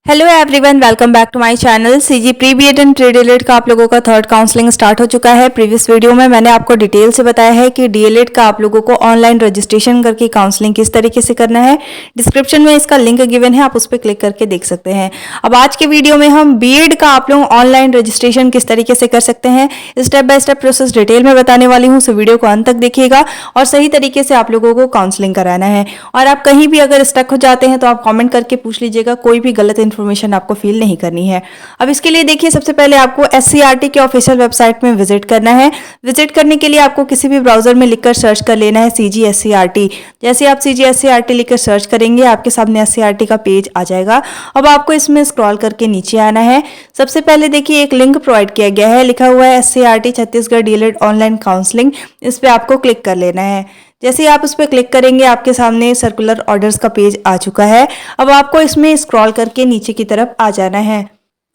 Hello everyone, welcome back to my channel. CG pre BEd and DElEd का आप लोगों का थर्ड काउंसलिंग स्टार्ट हो चुका है। प्रीवियस वीडियो में मैंने आपको डिटेल से बताया है कि डीएलएड का आप लोगों को ऑनलाइन रजिस्ट्रेशन करके काउंसलिंग किस तरीके से करना है। डिस्क्रिप्शन में इसका लिंक गिवन है, आप उस पर क्लिक करके देख सकते हैं। अब आज के वीडियो में हम बीएड का आप लोग ऑनलाइन रजिस्ट्रेशन किस तरीके से कर सकते हैं, step by step process detail में बताने वाली हूँ। सो वीडियो को अंत तक देखिएगा और सही तरीके से आप लोगों को काउंसलिंग कराना है। और आप कहीं भी अगर स्टक हो जाते हैं तो आप कॉमेंट करके पूछ लीजिएगा, कोई भी गलत इन्फॉर्मेशन आपको फील नहीं करनी है। अब इसके लिए देखिए, सबसे पहले आपको एससीईआरटी के ऑफिशियल वेबसाइट में विजिट करना है। विजिट करने के लिए आपको किसी भी ब्राउजर में लिखकर सर्च कर लेना है सीजी एससीईआरटी। जैसे आप सीजी एससीईआरटी लिखकर सर्च करेंगे, आपके सामने एससीईआरटी का पेज आ जाएगा। अब आपको इसमें स्क्रॉल करके नीचे आना है। सबसे पहले देखिए, एक लिंक प्रोवाइड किया गया है, लिखा हुआ है SCERT Chhattisgarh DElEd online counselling. इस पे आपको क्लिक कर लेना है। जैसे ही आप उस पर क्लिक करेंगे, आपके सामने सर्कुलर ऑर्डर्स का पेज आ चुका है। अब आपको इसमें स्क्रॉल करके नीचे की तरफ आ जाना है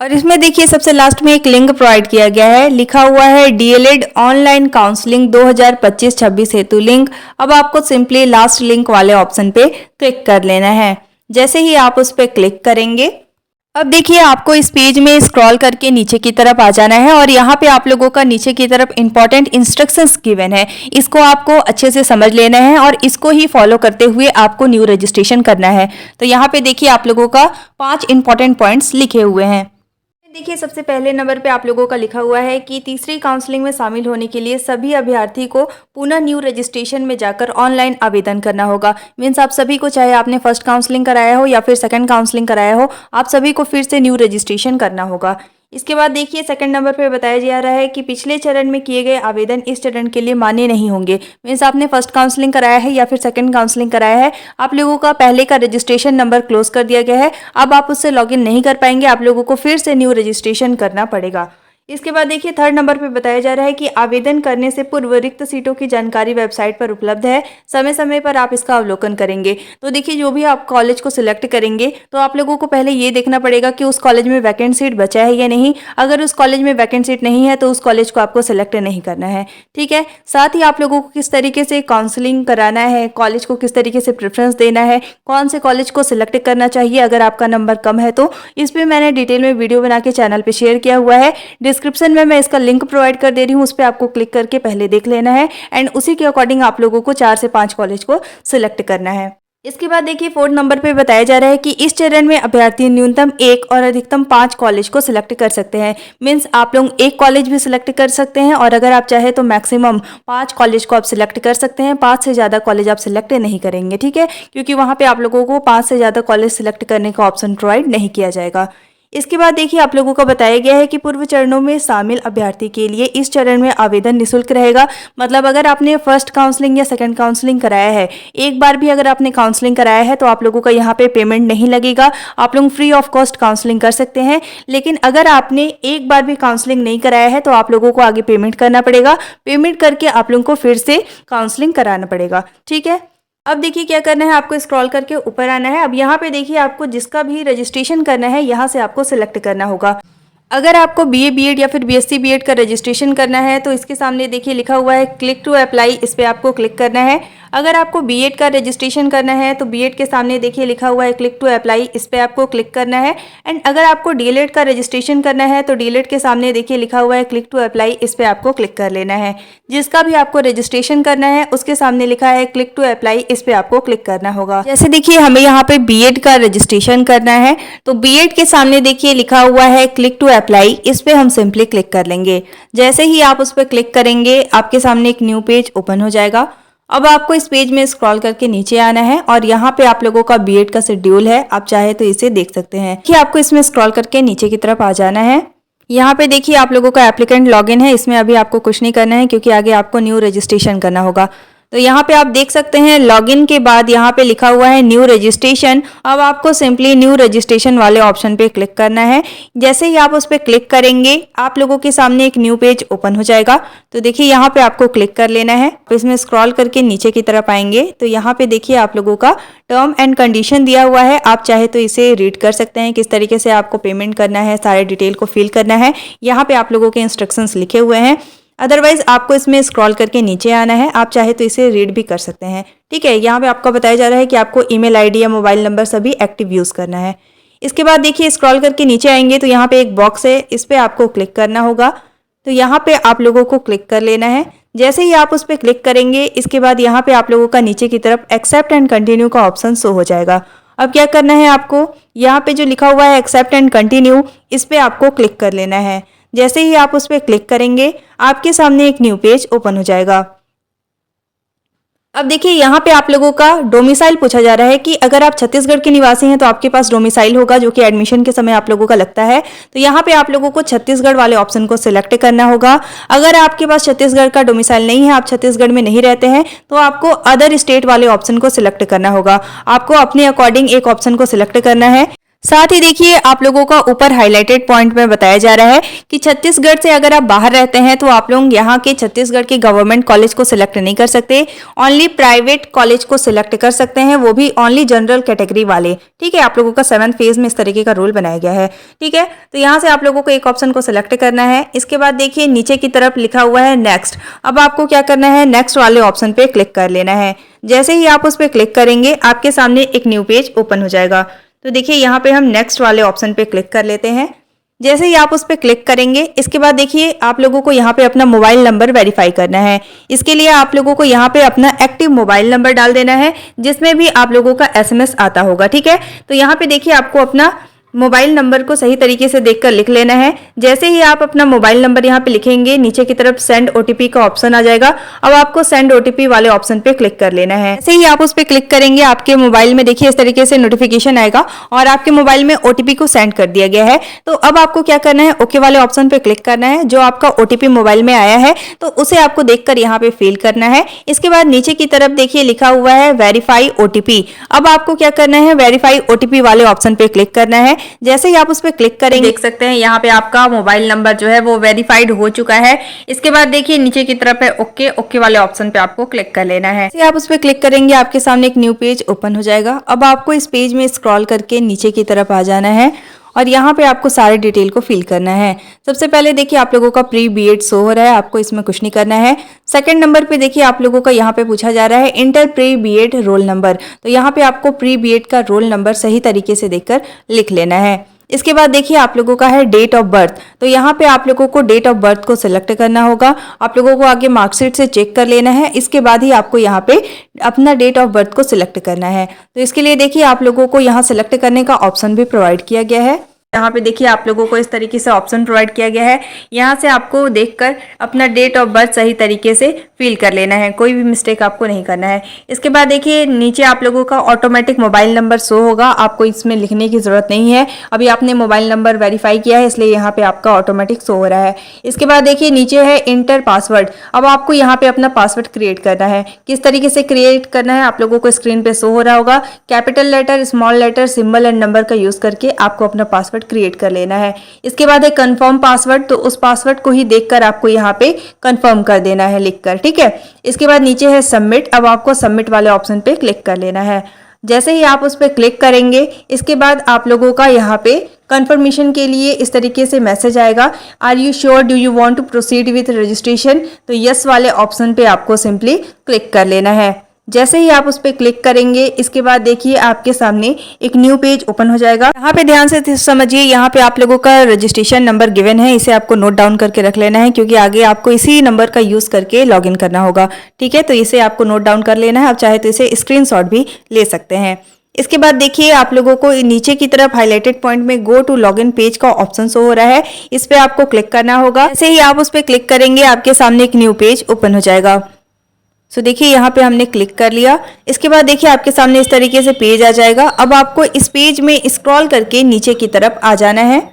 और इसमें देखिए सबसे लास्ट में एक लिंक प्रोवाइड किया गया है, लिखा हुआ है डीएलएड ऑनलाइन काउंसलिंग 2025-26 हेतु लिंक। अब आपको सिंपली लास्ट लिंक वाले ऑप्शन पे क्लिक कर लेना है। जैसे ही आप उस पर क्लिक करेंगे, अब देखिए आपको इस पेज में स्क्रॉल करके नीचे की तरफ आ जाना है और यहाँ पे आप लोगों का नीचे की तरफ इंपॉर्टेंट इंस्ट्रक्शंस गिवन है। इसको आपको अच्छे से समझ लेना है और इसको ही फॉलो करते हुए आपको न्यू रजिस्ट्रेशन करना है। तो यहाँ पे देखिए आप लोगों का 5 इंपॉर्टेंट पॉइंट्स लिखे हुए हैं। देखिए सबसे पहले नंबर पे आप लोगों का लिखा हुआ है कि तीसरी काउंसलिंग में शामिल होने के लिए सभी अभ्यर्थी को पुनः न्यू रजिस्ट्रेशन में जाकर ऑनलाइन आवेदन करना होगा। मीन्स आप सभी को, चाहे आपने फर्स्ट काउंसलिंग कराया हो या फिर सेकंड काउंसलिंग कराया हो, आप सभी को फिर से न्यू रजिस्ट्रेशन करना होगा। इसके बाद देखिए सेकंड नंबर पे बताया जा रहा है कि पिछले चरण में किए गए आवेदन इस चरण के लिए मान्य नहीं होंगे। मीन्स आपने फर्स्ट काउंसलिंग कराया है या फिर सेकंड काउंसलिंग कराया है, आप लोगों का पहले का रजिस्ट्रेशन नंबर क्लोज कर दिया गया है। अब आप उससे लॉगिन नहीं कर पाएंगे, आप लोगों को फिर से न्यू रजिस्ट्रेशन करना पड़ेगा। इसके बाद देखिए थर्ड नंबर पे बताया जा रहा है कि आवेदन करने से पूर्व रिक्त सीटों की जानकारी वेबसाइट पर उपलब्ध है, समय समय पर आप इसका अवलोकन करेंगे। तो देखिए जो भी आप कॉलेज को सिलेक्ट करेंगे तो आप लोगों को पहले ये देखना पड़ेगा कि उस कॉलेज में वैकेंट सीट बचा है या नहीं। अगर उस कॉलेज में वैकेंट सीट नहीं है तो उस कॉलेज को आपको सिलेक्ट नहीं करना है, ठीक है। साथ ही आप लोगों को किस तरीके से काउंसलिंग कराना है, कॉलेज को किस तरीके से प्रेफरेंस देना है, कौन से कॉलेज को सिलेक्ट करना चाहिए अगर आपका नंबर कम है तो, इस पर मैंने डिटेल में वीडियो बना के चैनल पर शेयर किया हुआ है। डिस्क्रिप्शन में मैं इसका लिंक प्रोवाइड कर दे रही हूँ, उस पर आपको क्लिक करके पहले देख लेना है एंड उसी के अकॉर्डिंग आप लोगों को 4 से 5 कॉलेज को सिलेक्ट करना है। इसके बाद देखिए फोर्थ नंबर पे बताया जा रहा है कि इस चरण में अभ्यर्थी न्यूनतम 1 और अधिकतम 5 कॉलेज को सिलेक्ट कर सकते हैं। मीन्स आप लोग 1 कॉलेज भी सिलेक्ट कर सकते हैं और अगर आप चाहे तो मैक्सिमम 5 कॉलेज को आप सिलेक्ट कर सकते हैं। 5 से ज़्यादा कॉलेज आप सिलेक्ट नहीं करेंगे, ठीक है, क्योंकि वहाँ पे आप लोगों को 5 से ज़्यादा कॉलेज सिलेक्ट करने का ऑप्शन प्रोवाइड नहीं किया जाएगा। इसके बाद देखिए आप लोगों को बताया गया है कि पूर्व चरणों में शामिल अभ्यर्थी के लिए इस चरण में आवेदन निःशुल्क रहेगा। मतलब अगर आपने फर्स्ट काउंसलिंग या सेकंड काउंसलिंग कराया है, एक बार भी अगर आपने काउंसलिंग कराया है तो आप लोगों का यहाँ पे पेमेंट नहीं लगेगा, आप लोग फ्री ऑफ कॉस्ट काउंसलिंग कर सकते हैं। लेकिन अगर आपने एक बार भी काउंसलिंग नहीं कराया है तो आप लोगों को आगे पेमेंट करना पड़ेगा। पेमेंट करके आप लोगों को फिर से काउंसलिंग कराना पड़ेगा, ठीक है। अब देखिए क्या करना है, आपको स्क्रॉल करके ऊपर आना है। अब यहाँ पे देखिए आपको जिसका भी रजिस्ट्रेशन करना है यहाँ से आपको सिलेक्ट करना होगा। अगर आपको बीए बीएड या फिर बीएससी बीएड का रजिस्ट्रेशन करना है तो इसके सामने देखिए लिखा हुआ है क्लिक टू अप्लाई, इस पर आपको क्लिक करना है। अगर आपको बीएड का रजिस्ट्रेशन करना है तो बीएड के सामने देखिए लिखा हुआ है क्लिक टू अप्लाई, इस पर आपको क्लिक करना है। एंड अगर आपको डीएलएड का रजिस्ट्रेशन करना है तो डीएलएड के सामने देखिए लिखा हुआ है क्लिक टू अप्लाई, इस पर आपको क्लिक कर लेना है। जिसका भी आपको रजिस्ट्रेशन करना है उसके सामने लिखा है क्लिक टू अप्लाई, इस पर आपको क्लिक करना होगा। जैसे देखिए हमें यहाँ पे बीएड का रजिस्ट्रेशन करना है तो बीएड के सामने देखिए लिखा हुआ है क्लिक टू अप्लाई, इस पे हम सिंपली क्लिक कर लेंगे। जैसे ही आप उस पर क्लिक करेंगे आपके सामने एक न्यू पेज ओपन हो जाएगा। अब आपको इस पेज में स्क्रॉल करके नीचे आना है और यहाँ पे आप लोगों का बीएड का शेड्यूल है, आप चाहे तो इसे देख सकते हैं कि आपको इसमें स्क्रॉल करके नीचे की तरफ आ जाना है। यहाँ पे देखिए आप लोगों का एप्लीकेंट लॉगिन है, इसमें अभी आपको कुछ नहीं करना है क्योंकि आगे आपको न्यू रजिस्ट्रेशन करना होगा। तो यहाँ पे आप देख सकते हैं लॉगिन के बाद यहाँ पे लिखा हुआ है न्यू रजिस्ट्रेशन। अब आपको सिंपली न्यू रजिस्ट्रेशन वाले ऑप्शन पे क्लिक करना है। जैसे ही आप उस पर क्लिक करेंगे आप लोगों के सामने एक न्यू पेज ओपन हो जाएगा। तो देखिए यहाँ पे आपको क्लिक कर लेना है। इसमें स्क्रॉल करके नीचे की तरफ आएंगे तो यहाँ पे देखिए आप लोगों का टर्म एंड कंडीशन दिया हुआ है, आप चाहे तो इसे रीड कर सकते हैं, किस तरीके से आपको पेमेंट करना है, सारे डिटेल को फिल करना है। यहाँ पे आप लोगों के इंस्ट्रक्शंस लिखे हुए हैं। अदरवाइज आपको इसमें स्क्रॉल करके नीचे आना है, आप चाहे तो इसे रीड भी कर सकते हैं, ठीक है। यहाँ पे आपको बताया जा रहा है कि आपको ईमेल आईडी या मोबाइल नंबर सभी एक्टिव यूज करना है। इसके बाद देखिए स्क्रॉल करके नीचे आएंगे तो यहाँ पे एक बॉक्स है, इस पर आपको क्लिक करना होगा। तो यहाँ पे आप लोगों को क्लिक कर लेना है। जैसे ही आप उस पर क्लिक करेंगे इसके बाद यहाँ पे आप लोगों का नीचे की तरफ एक्सेप्ट एंड कंटिन्यू का ऑप्शन शो हो जाएगा। अब क्या करना है आपको, यहाँ पे जो लिखा हुआ है एक्सेप्ट एंड कंटिन्यू, इस पे आपको क्लिक कर लेना है। जैसे ही आप उस पर क्लिक करेंगे आपके सामने एक न्यू पेज ओपन हो जाएगा। अब देखिए यहाँ पे आप लोगों का डोमिसाइल पूछा जा रहा है कि अगर आप छत्तीसगढ़ के निवासी हैं तो आपके पास डोमिसाइल होगा जो कि एडमिशन के समय आप लोगों का लगता है। तो यहाँ पे आप लोगों को छत्तीसगढ़ वाले ऑप्शन को सिलेक्ट करना होगा। अगर आपके पास छत्तीसगढ़ का डोमिसाइल नहीं है, आप छत्तीसगढ़ में नहीं रहते हैं, तो आपको अदर स्टेट वाले ऑप्शन को सिलेक्ट करना होगा। आपको अपने अकॉर्डिंग एक ऑप्शन को सिलेक्ट करना है। साथ ही देखिए आप लोगों का ऊपर हाईलाइटेड पॉइंट में बताया जा रहा है कि छत्तीसगढ़ से अगर आप बाहर रहते हैं तो आप लोग यहाँ के छत्तीसगढ़ के गवर्नमेंट कॉलेज को सिलेक्ट नहीं कर सकते, ओनली प्राइवेट कॉलेज को सिलेक्ट कर सकते हैं, वो भी ओनली जनरल कैटेगरी वाले। ठीक है, आप लोगों का 7th फेज में इस तरीके का रूल बनाया गया है। ठीक है, तो यहाँ से आप लोगों को एक ऑप्शन को सिलेक्ट करना है। इसके बाद देखिए नीचे की तरफ लिखा हुआ है नेक्स्ट। अब आपको क्या करना है, नेक्स्ट वाले ऑप्शन पे क्लिक कर लेना है। जैसे ही आप उस पर क्लिक करेंगे आपके सामने एक न्यू पेज ओपन हो जाएगा। तो देखिए यहाँ पे हम नेक्स्ट वाले ऑप्शन पे क्लिक कर लेते हैं। जैसे ही आप उस पर क्लिक करेंगे इसके बाद देखिए आप लोगों को यहाँ पे अपना मोबाइल नंबर वेरीफाई करना है। इसके लिए आप लोगों को यहाँ पे अपना एक्टिव मोबाइल नंबर डाल देना है जिसमें भी आप लोगों का SMS आता होगा। ठीक है, तो यहाँ पे देखिए आपको अपना मोबाइल नंबर को सही तरीके से देखकर लिख लेना है। जैसे ही आप अपना मोबाइल नंबर यहाँ पे लिखेंगे नीचे की तरफ सेंड OTP का ऑप्शन आ जाएगा। अब आपको सेंड OTP वाले ऑप्शन पे क्लिक कर लेना है। जैसे ही आप उस पे क्लिक करेंगे आपके मोबाइल में देखिए इस तरीके से नोटिफिकेशन आएगा और आपके मोबाइल में OTP को सेंड कर दिया गया है। तो अब आपको क्या करना है, ओके वाले ऑप्शन पे क्लिक करना है। जो आपका OTP मोबाइल में आया है तो उसे आपको देखकर यहाँ पे फिल करना है। इसके बाद नीचे की तरफ देखिए लिखा हुआ है वेरीफाई OTP। अब आपको क्या करना है, वेरीफाई OTP वाले ऑप्शन पे क्लिक करना है। जैसे ही आप उस पर क्लिक करेंगे देख सकते हैं यहाँ पे आपका मोबाइल नंबर जो है वो वेरीफाइड हो चुका है। इसके बाद देखिए नीचे की तरफ है ओके वाले ऑप्शन पे आपको क्लिक कर लेना है। जैसे आप उस पर क्लिक करेंगे आपके सामने एक न्यू पेज ओपन हो जाएगा। अब आपको इस पेज में स्क्रॉल करके नीचे की तरफ आ जाना है और यहाँ पे आपको सारे डिटेल को फिल करना है। सबसे पहले देखिए आप लोगों का प्री बीएड शो हो रहा है, आपको इसमें कुछ नहीं करना है। सेकंड नंबर पे देखिए आप लोगों का यहाँ पे पूछा जा रहा है inter pre BEd roll number. तो यहाँ पे आपको प्री बीएड का रोल नंबर सही तरीके से देखकर लिख लेना है। इसके बाद देखिए आप लोगों का है डेट ऑफ बर्थ। तो यहाँ पे आप लोगों को डेट ऑफ बर्थ को सिलेक्ट करना होगा। आप लोगों को आगे मार्कशीट से चेक कर लेना है। इसके बाद ही आपको यहाँ पे अपना डेट ऑफ बर्थ को सिलेक्ट करना है। तो इसके लिए देखिए आप लोगों को यहाँ सिलेक्ट करने का ऑप्शन भी प्रोवाइड किया गया है। यहाँ पे देखिए आप लोगों को इस तरीके से ऑप्शन प्रोवाइड किया गया है। यहाँ से आपको देखकर अपना डेट ऑफ बर्थ सही तरीके से फिल कर लेना है, कोई भी मिस्टेक आपको नहीं करना है। इसके बाद देखिए नीचे आप लोगों का ऑटोमेटिक मोबाइल नंबर शो होगा, आपको इसमें लिखने की जरूरत नहीं है। अभी आपने मोबाइल नंबर वेरीफाई किया है इसलिए यहाँ पे आपका ऑटोमेटिक शो हो रहा है। इसके बाद देखिए नीचे है इंटर पासवर्ड। अब आपको यहाँ पे अपना पासवर्ड क्रिएट करना है। किस तरीके से क्रिएट करना है आप लोगों को स्क्रीन पे शो हो रहा होगा। Capital letter, small letter, symbol and number का यूज करके आपको अपना पासवर्ड क्रिएट कर लेना है। इसके बाद है कंफर्म पासवर्ड। तो उस पासवर्ड को ही देखकर आपको यहाँ पे कंफर्म कर देना है लिखकर। ठीक है, इसके बाद नीचे है सबमिट। अब आपको सबमिट वाले ऑप्शन पे क्लिक कर लेना है। जैसे ही आप उस पर क्लिक करेंगे इसके बाद आप लोगों का यहाँ पे कंफर्मेशन के लिए इस तरीके से मैसेज आएगा, are you sure do you want to proceed with registration. तो यस वाले ऑप्शन पे आपको सिंपली क्लिक कर लेना है। जैसे ही आप उस पर क्लिक करेंगे इसके बाद देखिए आपके सामने एक न्यू पेज ओपन हो जाएगा। यहाँ पे ध्यान से समझिए, यहाँ पे आप लोगों का रजिस्ट्रेशन नंबर गिवन है, इसे आपको नोट डाउन करके रख लेना है क्योंकि आगे आपको इसी नंबर का यूज करके लॉगिन करना होगा। ठीक है, तो इसे आपको नोट डाउन कर लेना है। आप चाहे तो इसे स्क्रीनशॉट भी ले सकते हैं। इसके बाद देखिए आप लोगों को नीचे की तरफ हाईलाइटेड पॉइंट में गो टू लॉगिन पेज का ऑप्शन शो हो रहा है, इस पे आपको क्लिक करना होगा। जैसे ही आप उस पर क्लिक करेंगे आपके सामने एक न्यू पेज ओपन हो जाएगा। सो देखिए यहाँ पे हमने क्लिक कर लिया। इसके बाद देखिए आपके सामने इस तरीके से पेज आ जाएगा। अब आपको इस पेज में स्क्रॉल करके नीचे की तरफ आ जाना है।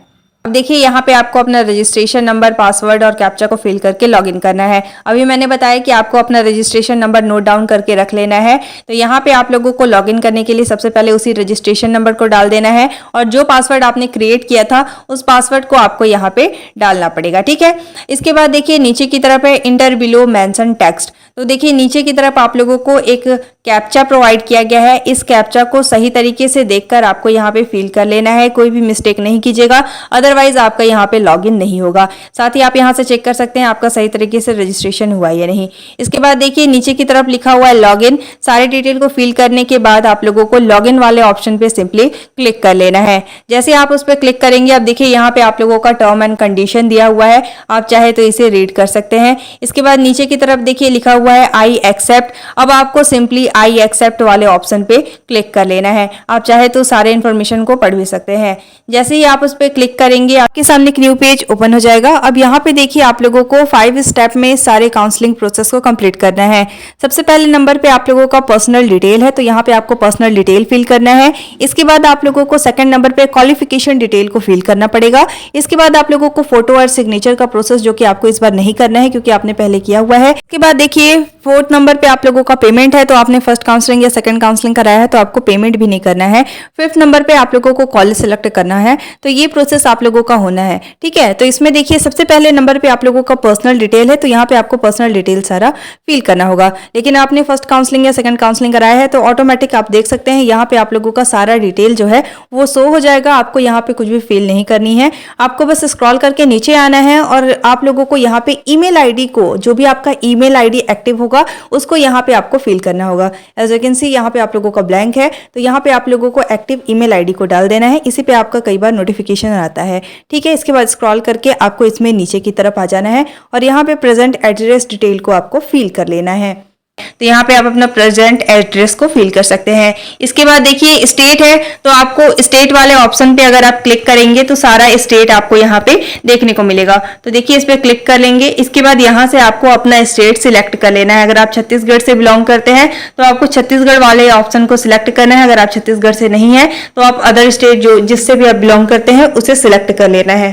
अब देखिए यहाँ पे आपको अपना रजिस्ट्रेशन नंबर, पासवर्ड और कैप्चा को फिल करके लॉगिन करना है। अभी मैंने बताया कि आपको अपना रजिस्ट्रेशन नंबर नोट डाउन करके रख लेना है। तो यहाँ पे आप लोगों को लॉगिन करने के लिए सबसे पहले उसी रजिस्ट्रेशन नंबर को डाल देना है और जो पासवर्ड आपने क्रिएट किया था उस पासवर्ड को आपको यहाँ पे डालना पड़ेगा। ठीक है, इसके बाद देखिए नीचे की तरफ है इंटर बिलो मेंशन टेक्स्ट। तो देखिए नीचे की तरफ आप लोगों को एक कैप्चा प्रोवाइड किया गया है। इस कैप्चा को सही तरीके से देखकर आपको यहाँ पे फिल कर लेना है, कोई भी मिस्टेक नहीं कीजिएगा, अदरवाइज आपका यहाँ पे लॉगिन नहीं होगा। साथ ही आप यहाँ से चेक कर सकते हैं आपका सही तरीके से रजिस्ट्रेशन हुआ है या नहीं। इसके बाद देखिए नीचे की तरफ लिखा हुआ है लॉगिन। सारे डिटेल को फिल करने के बाद आप लोगों को लॉगिन वाले ऑप्शन पे सिंपली क्लिक कर लेना है। जैसे आप उस पर क्लिक करेंगे, अब देखिए यहाँ पे आप लोगों का टर्म एंड कंडीशन दिया हुआ है, आप चाहे तो इसे रीड कर सकते हैं। इसके बाद नीचे की तरफ देखिए लिखा हुआ है आई एक्सेप्ट। अब आपको सिंपली आई एक्सेप्ट वाले ऑप्शन पे क्लिक कर लेना है। आप चाहे तो सारे इन्फॉर्मेशन को पढ़ भी सकते हैं। जैसे ही आप उस पर क्लिक करेंगे आपके सामने एक न्यू पेज ओपन हो जाएगा। अब यहाँ पे देखिए आप लोगों को 5 स्टेप में सारे काउंसलिंग प्रोसेस को कंप्लीट करना है। सबसे पहले नंबर पे आप लोगों का पर्सनल डिटेल है, तो यहाँ पे आपको पर्सनल डिटेल फिल करना है। इसके बाद आप लोगों को सेकंड नंबर पे क्वालिफिकेशन डिटेल को फिल करना पड़ेगा। इसके बाद आप लोगों को फोटो और सिग्नेचर का प्रोसेस, जो कि आपको इस बार नहीं करना है क्योंकि आपने पहले किया हुआ है। इसके बाद देखिए फोर्थ नंबर पे आप लोगों का पेमेंट है, तो आपने फर्स्ट काउंसलिंग या सेकंड काउंसलिंग कराया है तो आपको पेमेंट भी नहीं करना है। फिफ्थ नंबर पे आप लोगों को कॉलेज सिलेक्ट करना है, तो ये प्रोसेस आप लोगों का होना है। ठीक है, तो इसमें देखिए सबसे पहले नंबर पे आप लोगों का पर्सनल डिटेल है, तो यहाँ पे आपको पर्सनल डिटेल सारा फिल करना होगा। लेकिन आपने फर्स्ट काउंसलिंग या सेकंड काउंसलिंग कराया है तो ऑटोमेटिक आप देख सकते हैं यहाँ पे आप लोगों का सारा डिटेल जो है वो शो हो जाएगा। आपको यहाँ पे कुछ भी फिल नहीं करनी है, आपको बस स्क्रॉल करके नीचे आना है और आप लोगों को यहाँ पे ईमेल आईडी को, जो भी आपका ईमेल आईडी एक्टिव होगा उसको यहाँ पे आपको फिल करना होगा। एज यू कैन सी यहाँ पे आप लोगों का ब्लैंक है, तो यहाँ पे आप लोगों को एक्टिव ईमेल आईडी को डाल देना है। इसी पे आपका कई बार नोटिफिकेशन आता है। ठीक है, इसके बाद स्क्रॉल करके आपको इसमें नीचे की तरफ आ जाना है और यहाँ पे प्रेजेंट एड्रेस डिटेल को आपको फिल कर लेना है। तो यहाँ पे आप अपना प्रेजेंट एड्रेस को फिल कर सकते हैं। इसके बाद देखिए स्टेट है, तो आपको स्टेट वाले ऑप्शन पे अगर आप क्लिक करेंगे तो सारा स्टेट आपको यहाँ पे देखने को मिलेगा। तो देखिए इस पे क्लिक कर लेंगे। इसके बाद यहाँ से आपको अपना स्टेट सिलेक्ट कर लेना है। अगर आप छत्तीसगढ़ से बिलोंग करते हैं तो आपको छत्तीसगढ़ वाले ऑप्शन को सिलेक्ट करना है। अगर आप छत्तीसगढ़ से नहीं है तो आप अदर स्टेट जो जिससे भी आप बिलोंग करते हैं उसे सिलेक्ट कर लेना है।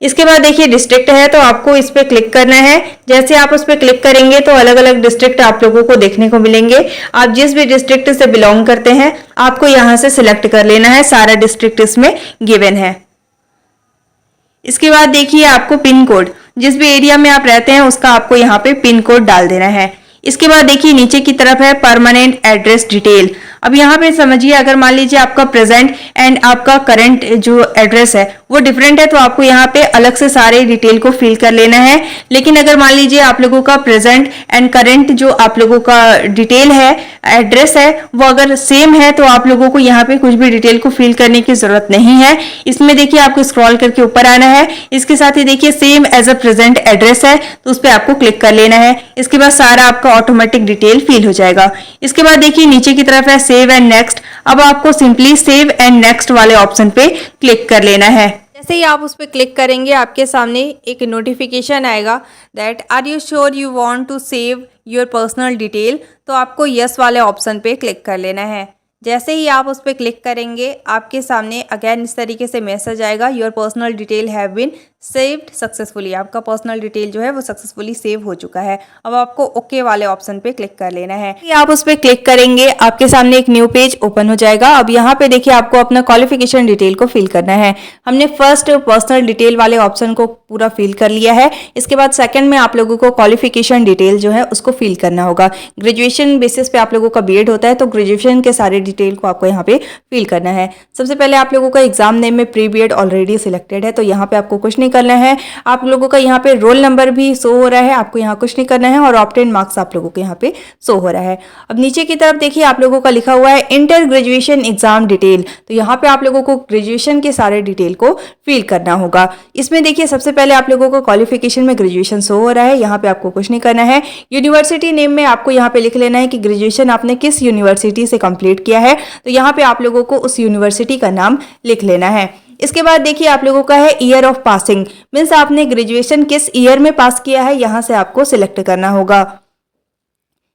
इसके बाद देखिए डिस्ट्रिक्ट है, तो आपको इस पे क्लिक करना है। जैसे आप उस पे क्लिक करेंगे तो अलग अलग डिस्ट्रिक्ट आप लोगों को देखने को मिलेंगे। आप जिस भी डिस्ट्रिक्ट से बिलोंग करते हैं आपको यहाँ से सिलेक्ट कर लेना है। सारा डिस्ट्रिक्ट इसमें गिवन है। इसके बाद देखिए आपको पिन कोड, जिस भी एरिया में आप रहते हैं उसका आपको यहाँ पे पिन कोड डाल देना है। इसके बाद देखिए नीचे की तरफ है परमानेंट एड्रेस डिटेल। अब यहाँ पे समझिए, अगर मान लीजिए आपका प्रेजेंट एंड आपका करंट जो एड्रेस है वो डिफरेंट है तो आपको यहाँ पे अलग से सारे डिटेल को फिल कर लेना है। लेकिन अगर मान लीजिए आप लोगों का प्रेजेंट एंड करंट जो आप लोगों का डिटेल है, एड्रेस है, वो अगर सेम है तो आप लोगों को यहाँ पे कुछ भी डिटेल को फिल करने की जरूरत नहीं है। इसमें देखिए आपको स्क्रॉल करके ऊपर आना है। इसके साथ ही देखिए same as a present address है तो उस पर आपको क्लिक कर लेना है। इसके बाद सारा आपका ऑटोमेटिक डिटेल फिल हो जाएगा। इसके बाद देखिए नीचे की तरफ है सेव एंड नेक्स्ट। अब आपको सिंपली सेव एंड नेक्स्ट वाले ऑप्शन पे क्लिक कर लेना है। जैसे ही आप उस पर क्लिक करेंगे आपके सामने एक नोटिफिकेशन आएगा that are you sure you want to save your personal detail, तो आपको यस वाले ऑप्शन पे क्लिक कर लेना है। जैसे ही आप उस पर क्लिक करेंगे आपके सामने अगेन इस तरीके से मैसेज आएगा, your personal detail have been saved successfully. आपका पर्सनल डिटेल जो है वो सक्सेसफुली सेव हो चुका है। अब आपको ओके वाले ऑप्शन पे क्लिक कर लेना है। आप उस पर क्लिक करेंगे आपके सामने एक न्यू पेज ओपन हो जाएगा। अब यहाँ पे देखिए आपको अपना क्वालिफिकेशन डिटेल को फिल करना है। हमने फर्स्ट पर्सनल डिटेल वाले ऑप्शन को पूरा फिल कर लिया है। इसके बाद सेकंड में आप लोगों को क्वालिफिकेशन डिटेल जो है उसको फिल करना होगा। ग्रेजुएशन बेसिस पे आप लोगों का बीएड होता है तो ग्रेजुएशन के सारे डिटेल को आपको यहाँ पे फिल करना है। सबसे पहले आप लोगों का एग्जाम नेम में प्री बीएड ऑलरेडी सिलेक्टेड है तो यहाँ पे आपको कुछ नहीं करना है। आप लोगों का यहाँ पे रोल नंबर भी शो हो रहा है, आपको यहाँ कुछ नहीं करना है और ऑब्टेन मार्क्स आप लोगों के यहाँ पे शो हो रहा है। अब नीचे की तरफ देखिए आप लोगों का लिखा हुआ है इंटर ग्रेजुएशन एग्जाम डिटेल, तो यहाँ पे आप लोगों को ग्रेजुएशन के सारे डिटेल को फिल करना होगा। इसमें देखिए सबसे पहले आप लोगों को क्वालिफिकेशन में ग्रेजुएशन शो हो रहा है, यहाँ पे आपको कुछ नहीं करना है। यूनिवर्सिटी नेम में आपको यहाँ पे लिख लेना है कि ग्रेजुएशन आपने किस यूनिवर्सिटी से कंप्लीट किया है, तो यहाँ पे आप लोगों को उस यूनिवर्सिटी का नाम लिख लेना है। इसके बाद देखिए आप लोगों का है ईयर ऑफ पासिंग, मीन्स आपने ग्रेजुएशन किस ईयर में पास किया है, यहाँ से आपको सिलेक्ट करना होगा।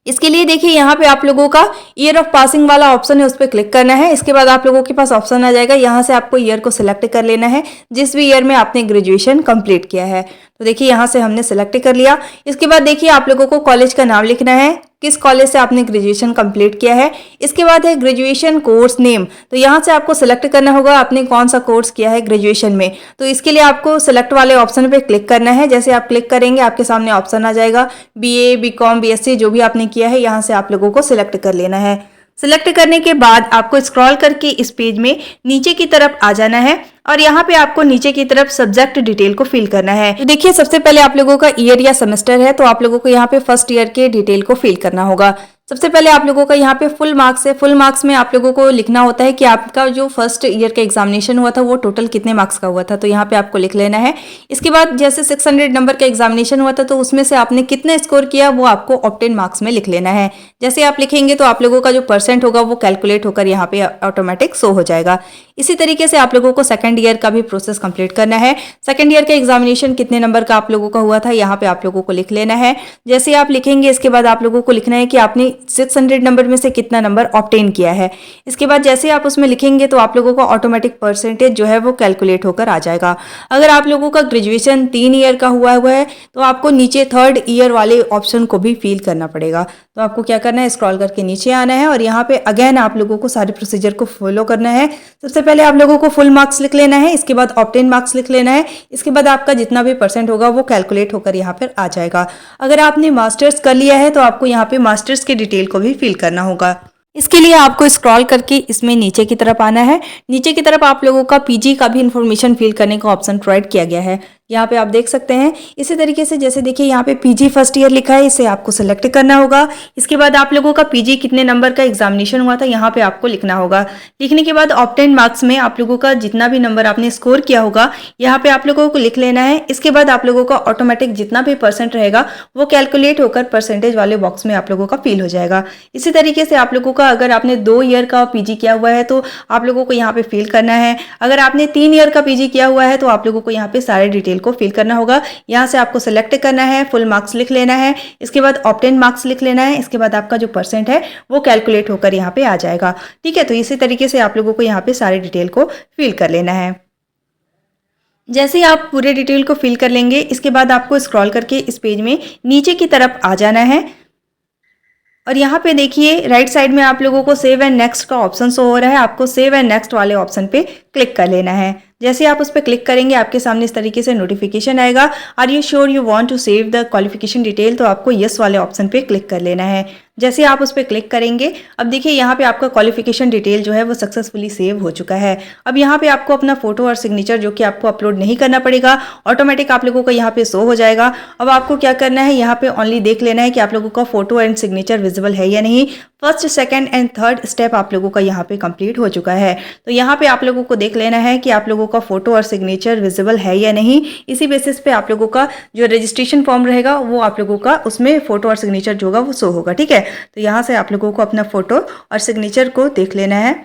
इसके लिए देखिए यहाँ पे आप लोगों का ईयर ऑफ पासिंग वाला ऑप्शन है, उस पर क्लिक करना है। इसके बाद आप लोगों के पास ऑप्शन आ जाएगा, यहाँ से आपको ईयर को सिलेक्ट कर लेना है जिस भी ईयर में आपने ग्रेजुएशन कंप्लीट किया है। तो देखिए यहाँ से हमने सिलेक्ट कर लिया। इसके बाद देखिए आप लोगों को कॉलेज का नाम लिखना है। किस कॉलेज से आपने ग्रेजुएशन कंप्लीट किया है। इसके बाद है ग्रेजुएशन कोर्स नेम, तो यहाँ से आपको सिलेक्ट करना होगा आपने कौन सा कोर्स किया है ग्रेजुएशन में। तो इसके लिए आपको सिलेक्ट वाले ऑप्शन पे क्लिक करना है। जैसे आप क्लिक करेंगे आपके सामने ऑप्शन आ जाएगा BA, BCom, BSc जो भी आपने किया है, यहाँ से आप लोगों को सिलेक्ट कर लेना है। सिलेक्ट करने के बाद आपको स्क्रॉल करके इस पेज में नीचे की तरफ आ जाना है और यहाँ पे आपको नीचे की तरफ सब्जेक्ट डिटेल को फिल करना है। तो देखिए सबसे पहले आप लोगों का ईयर या सेमेस्टर है, तो आप लोगों को यहाँ पे फर्स्ट ईयर के डिटेल को फिल करना होगा। सबसे पहले आप लोगों का यहाँ पे फुल मार्क्स है। फुल मार्क्स में आप लोगों को लिखना होता है कि आपका जो फर्स्ट ईयर का एग्जामिनेशन हुआ था वो टोटल कितने मार्क्स का हुआ था, तो यहाँ पे आपको लिख लेना है। इसके बाद जैसे 600 नंबर का एग्जामिनेशन हुआ था तो उसमें से आपने कितना स्कोर किया वो आपको ऑब्टेन मार्क्स में लिख लेना है। जैसे आप लिखेंगे तो आप लोगों का जो परसेंट होगा वो कैलकुलेट होकर यहाँ पे ऑटोमेटिक शो हो जाएगा। इसी तरीके से आप लोगों को सेकंड ईयर का भी प्रोसेस कंप्लीट करना है। सेकंड ईयर का एग्जामिनेशन कितने नंबर का आप लोगों का हुआ था यहाँ पे आप लोगों को लिख लेना है। जैसे आप लिखेंगे इसके बाद आप लोगों को लिखना है कि आपने 600 नंबर में से कितना नंबर ऑब्टेन किया है। इसके बाद जैसे आप उसमें लिखेंगे तो आप लोगों का ऑटोमेटिक परसेंटेज जो है वो कैलकुलेट होकर आ जाएगा। अगर आप लोगों का ग्रेजुएशन 3 ईयर का हुआ है तो आपको नीचे थर्ड ईयर वाले ऑप्शन को भी फिल करना पड़ेगा। तो आपको क्या करना है, स्क्रॉल करके नीचे आना है और यहाँ पे अगेन आप लोगों को सारे प्रोसीजर को फॉलो करना है। सबसे पहले आप लोगों को फुल मार्क्स लिख लेना है, इसके बाद ऑब्टेन मार्क्स लिख लेना है। इसके बाद आपका जितना भी परसेंट होगा वो कैलकुलेट होकर यहाँ पर आ जाएगा। अगर आपने मास्टर्स कर लिया है तो आपको यहाँ पे मास्टर्स के डिटेल को भी फिल करना होगा। इसके लिए आपको स्क्रॉल करके इसमें नीचे की तरफ आना है। नीचे की तरफ आप लोगों का PG का भी इंफॉर्मेशन फिल करने का ऑप्शन प्रोवाइड किया गया है, यहाँ पे आप देख सकते हैं। इसी तरीके से जैसे देखिए यहाँ पे PG फर्स्ट ईयर लिखा है, इसे आपको सिलेक्ट करना होगा। इसके बाद आप लोगों का PG कितने नंबर का एग्जामिनेशन हुआ था यहाँ पे आपको लिखना होगा। लिखने के बाद ऑब्टेन मार्क्स में आप लोगों का जितना भी नंबर आपने स्कोर किया होगा यहाँ पे आप लोगों को लिख लेना है। इसके बाद आप लोगों का ऑटोमेटिक जितना भी परसेंट रहेगा वो कैलकुलेट होकर परसेंटेज वाले बॉक्स में आप लोगों का फिल हो जाएगा। इसी तरीके से आप लोगों का अगर आपने 2 ईयर का PG किया हुआ है तो आप लोगों को यहाँ पे फिल करना है। अगर आपने 3 ईयर का PG किया हुआ है तो आप लोगों को यहाँ पे सारे डिटेल को फिल करना होगा। यहाँ से आपको सिलेक्ट करना है, फुल मार्क्स लिख लेना है, इसके बाद ऑब्टेन मार्क्स लिख लेना है। इसके बाद आपका जो परसेंट है वो कैलकुलेट होकर यहाँ पे आ जाएगा। ठीक है, तो इसी तरीके से आप लोगों को यहाँ पे सारे डिटेल को फिल कर लेना है। जैसे ही आप पूरे डिटेल को फिल कर लेंगे इसके बाद आपको स्क्रॉल करके इस पेज में नीचे की तरफ आ जाना है और यहाँ पे देखिए राइट साइड में आप लोगों को सेव एंड नेक्स्ट का ऑप्शन शो हो रहा है। आपको सेव एंड नेक्स्ट वाले ऑप्शन पे क्लिक कर लेना है। जैसे आप उस पर क्लिक करेंगे आपके सामने इस तरीके से नोटिफिकेशन आएगा, are you sure you want to save the qualification detail, तो आपको यस वाले ऑप्शन पे क्लिक कर लेना है। जैसे आप उस पर क्लिक करेंगे अब देखिए यहाँ पे आपका क्वालिफिकेशन डिटेल जो है वो सक्सेसफुली सेव हो चुका है। अब यहाँ पे आपको अपना फोटो और सिग्नेचर जो कि आपको अपलोड नहीं करना पड़ेगा, ऑटोमेटिक आप लोगों को यहाँ पे शो हो जाएगा। अब आपको क्या करना है, यहाँ पे ओनली देख लेना है कि आप लोगों का फोटो एंड सिग्नेचर विजिबल है या नहीं। First, second and third step आप लोगों का यहाँ पे कंप्लीट हो चुका है। तो यहाँ पे आप लोगों को देख लेना है कि आप लोगों का फोटो और सिग्नेचर विजिबल है या नहीं। इसी बेसिस पे आप लोगों का जो रजिस्ट्रेशन फॉर्म रहेगा वो आप लोगों का उसमें फोटो और सिग्नेचर जो होगा वो शो होगा। ठीक है, तो यहाँ से आप लोगों को अपना फोटो और सिग्नेचर को देख लेना है।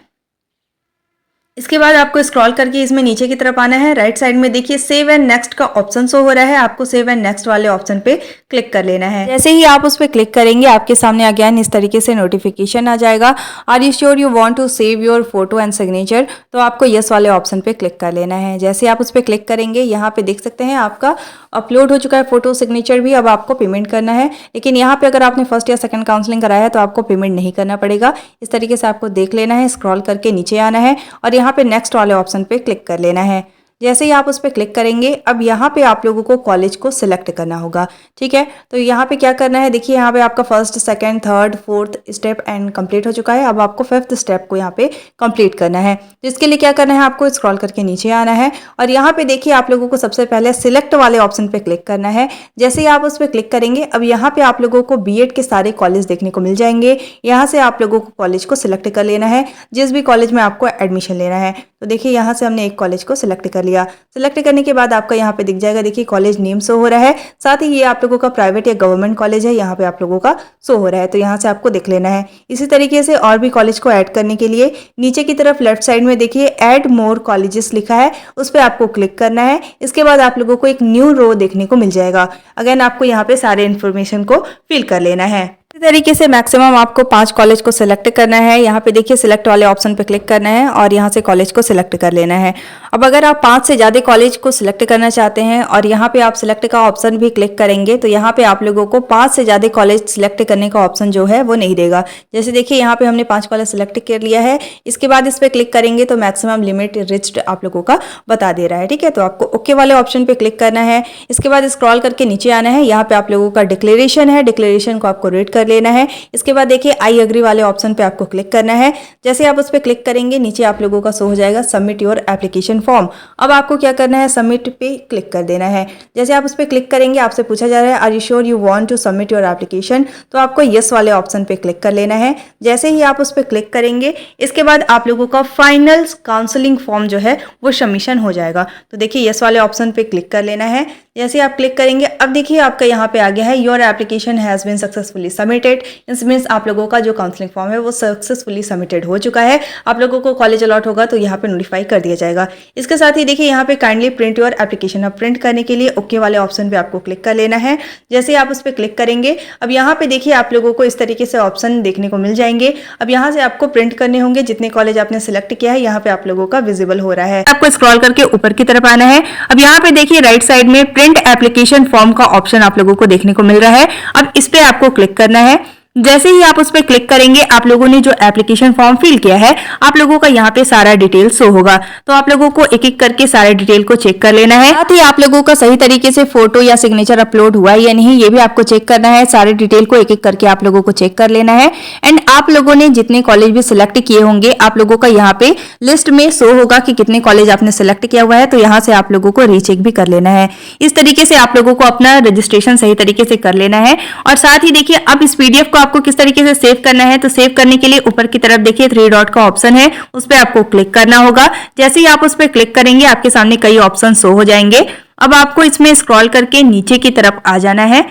इसके बाद आपको स्क्रॉल करके इसमें नीचे की तरफ आना है। राइट साइड में देखिए सेव एंड नेक्स्ट का ऑप्शन शो हो रहा है, आपको सेव एंड नेक्स्ट वाले ऑप्शन पे क्लिक कर लेना है। जैसे ही आप उस पर क्लिक करेंगे आपके सामने अगेन इस तरीके से नोटिफिकेशन आ जाएगा, are you sure you want to save your photo and signature, तो आपको यस वाले ऑप्शन पे क्लिक कर लेना है। जैसे आप उस पर क्लिक करेंगे यहाँ पे देख सकते हैं आपका अपलोड हो चुका है फोटो सिग्नेचर भी। अब आपको पेमेंट करना है, लेकिन यहाँ पे अगर आपने फर्स्ट या सेकंड काउंसलिंग कराया है तो आपको पेमेंट नहीं करना पड़ेगा। इस तरीके से आपको देख लेना है, स्क्रॉल करके नीचे आना है और यहाँ पे नेक्स्ट वाले ऑप्शन पे क्लिक कर लेना है। जैसे ही आप उस पर क्लिक करेंगे अब यहाँ पे आप लोगों को कॉलेज को सिलेक्ट करना होगा। ठीक है, तो यहाँ पे क्या करना है, देखिए यहाँ पे आपका first, second, third, fourth step and complete हो चुका है। अब आपको फिफ्थ स्टेप को यहाँ पे कंप्लीट करना है। तो इसके लिए क्या करना है, आपको स्क्रॉल करके नीचे आना है और यहाँ पे देखिए आप लोगों को सबसे पहले सिलेक्ट वाले ऑप्शन पे क्लिक करना है। जैसे ही आप उस पर क्लिक करेंगे अब यहाँ पे आप लोगों को BEd के सारे कॉलेज देखने को मिल जाएंगे। यहाँ से आप लोगों को कॉलेज को सिलेक्ट कर लेना है, जिस भी कॉलेज में आपको एडमिशन लेना है। तो देखिए यहाँ से हमने एक कॉलेज को सिलेक्ट कर लिया। सिलेक्ट करने के बाद आपका यहाँ पे दिख जाएगा, देखिए कॉलेज नेम शो हो रहा है, साथ ही ये आप लोगों का प्राइवेट या गवर्नमेंट कॉलेज है, यहाँ पे आप लोगों का शो हो रहा है। तो यहाँ से आपको देख लेना है। इसी तरीके से और भी कॉलेज को ऐड करने के लिए नीचे की तरफ लेफ्ट साइड में देखिए ऐड मोर कॉलेजेस लिखा है, उस पर आपको क्लिक करना है। इसके बाद आप लोगों को एक न्यू रो देखने को मिल जाएगा। अगेन आपको यहाँ पे सारे इन्फॉर्मेशन को फिल कर लेना है। इसी तरीके से मैक्सिमम आपको 5 कॉलेज को सिलेक्ट करना है। यहाँ पे देखिए सिलेक्ट वाले ऑप्शन पे क्लिक करना है और यहाँ से कॉलेज को सिलेक्ट कर लेना है। अब अगर आप 5 से ज़्यादा कॉलेज को सिलेक्ट करना चाहते हैं और यहाँ पे आप सिलेक्ट का ऑप्शन भी क्लिक करेंगे तो यहाँ पे आप लोगों को 5 से ज़्यादा कॉलेज सिलेक्ट करने का ऑप्शन जो है वो नहीं देगा। जैसे देखिए यहाँ पे हमने 5 कॉलेज सिलेक्ट कर लिया है। इसके बाद इस पर क्लिक करेंगे तो मैक्सिमम लिमिट रिच्ड आप लोगों का बता दे रहा है। ठीक है, तो आपको ओके वाले ऑप्शन पे क्लिक करना है। इसके बाद स्क्रॉल करके नीचे आना है। यहाँ पे आप लोगों का डिक्लेरेशन है, डिक्लेरेशन को आपको रीड कर लेना है। इसके बाद देखिए आई एग्री वाले ऑप्शन पे आपको क्लिक करना है। जैसे आप उस पर क्लिक करेंगे नीचे आप लोगों का शो हो जाएगा सबमिट योर एप्लीकेशन फॉर्म। अब आपको क्या करना है, सबमिट पे क्लिक कर देना है। जैसे आप उस पर क्लिक करेंगे आपसे पूछा जा रहा है are you sure you want to submit your application, तो आपको यस वाले ऑप्शन पे क्लिक कर लेना है। जैसे ही आप उस पर क्लिक करेंगे इसके बाद आप लोगों का फाइनल काउंसलिंग फॉर्म जो है वो सबमिशन हो जाएगा। तो देखिए यस वाले ऑप्शन पे क्लिक कर लेना है। जैसे आप क्लिक करेंगे अब देखिए आपका यहाँ पे आ गया है your application has been successfully submitted. इस मीन्स आप लोगों का जो काउंसलिंग फॉर्म है वो सक्सेसफुली सबमिटेड हो चुका है। आप लोगों को कॉलेज अलॉट होगा तो यहाँ पे नोटिफाई कर दिया जाएगा। इसके साथ ही देखिए यहाँ पे काइंडली प्रिंट योर एप्लीकेशन। अब प्रिंट करने के लिए ओके वाले ऑप्शन पे आपको क्लिक कर लेना है। जैसे आप उस पर क्लिक करेंगे अब यहाँ पे देखिए आप लोगों को इस तरीके से ऑप्शन देखने को मिल जाएंगे। अब यहाँ से आपको प्रिंट करने होंगे जितने कॉलेज आपने सिलेक्ट किया है यहाँ पे आप लोगों का विजिबल हो रहा है। आपको स्क्रॉल करके ऊपर की तरफ आना है। अब यहाँ पे देखिए राइट साइड में प्रिंट एप्लीकेशन फॉर्म का ऑप्शन आप लोगों को देखने को मिल रहा है। अब इस पे आपको क्लिक करना है। जैसे ही आप उस पर क्लिक करेंगे आप लोगों ने जो एप्लीकेशन फॉर्म फिल किया है आप लोगों का यहाँ पे सारा डिटेल शो होगा। तो आप लोगों को एक एक करके सारे डिटेल को चेक कर लेना है। साथ ही आप लोगों का सही तरीके से फोटो या सिग्नेचर अपलोड हुआ है या नहीं ये भी आपको चेक करना है। सारे डिटेल को एक एक करके आप लोगों को चेक कर लेना है। एंड आप लोगों ने जितने कॉलेज भी सिलेक्ट किए होंगे आप लोगों का यहाँ पे लिस्ट में शो होगा कि कितने कॉलेज आपने सिलेक्ट किया हुआ है। तो यहाँ से आप लोगों को रीचेक भी कर लेना है। इस तरीके से आप लोगों को अपना रजिस्ट्रेशन सही तरीके से कर लेना है। और साथ ही देखिए अब इस पीडीएफ को आपको किस तरीके से सेव करना है, तो सेव करने के लिए ऊपर की तरफ देखिए 3 डॉट का ऑप्शन है, उस पर आपको क्लिक करना होगा। जैसे ही आप उस पर क्लिक करेंगे आपके सामने कई ऑप्शन शो हो जाएंगे। अब आपको इसमें स्क्रॉल करके नीचे की तरफ आ जाना है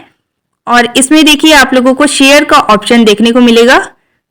और इसमें देखिए आप लोगों को शेयर का ऑप्शन देखने को मिलेगा।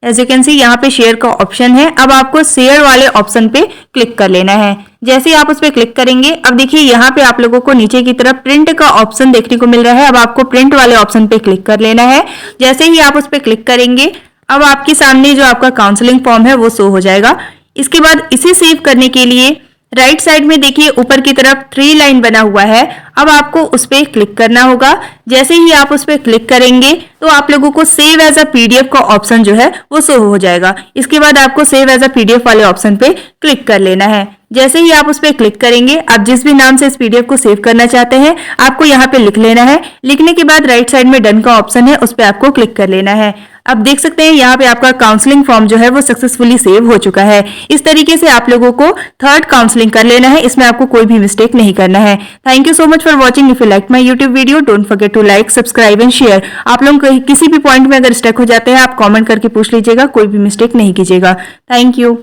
एज यू कैन सी यहाँ पे शेयर का ऑप्शन है। अब आपको शेयर वाले ऑप्शन पे क्लिक कर लेना है। जैसे ही आप उस पर क्लिक करेंगे अब देखिए यहाँ पे आप लोगों को नीचे की तरफ प्रिंट का ऑप्शन देखने को मिल रहा है। अब आपको प्रिंट वाले ऑप्शन पे क्लिक कर लेना है। जैसे ही आप उस पर क्लिक करेंगे अब आपके सामने जो आपका काउंसलिंग फॉर्म है वो शो हो जाएगा। इसके बाद इसे सेव करने के लिए राइट साइड में देखिए ऊपर की तरफ 3 लाइन बना हुआ है। अब आपको उस पर क्लिक करना होगा। जैसे ही आप उस पर क्लिक करेंगे तो आप लोगों को सेव एज अ पीडीएफ का ऑप्शन जो है वो शो हो जाएगा। इसके बाद आपको सेव एज अ पीडीएफ वाले ऑप्शन पे क्लिक कर लेना है। जैसे ही आप उस पर क्लिक करेंगे आप जिस भी नाम से इस पीडीएफ को सेव करना चाहते हैं आपको यहाँ पे लिख लेना है। लिखने के बाद राइट साइड में डन का ऑप्शन है, उस पर आपको क्लिक कर लेना है। अब देख सकते हैं यहाँ पे आपका काउंसलिंग फॉर्म जो है वो सक्सेसफुली सेव हो चुका है। इस तरीके से आप लोगों को 3rd काउंसलिंग कर लेना है। इसमें आपको कोई भी मिस्टेक नहीं करना है। Thank you so much for watching. If you like my YouTube video don't forget to like, subscribe and share. आप लोग किसी भी पॉइंट में अगर स्टक हो जाते हैं आप कॉमेंट करके पूछ लीजिएगा, कोई भी मिस्टेक नहीं कीजिएगा। Thank you.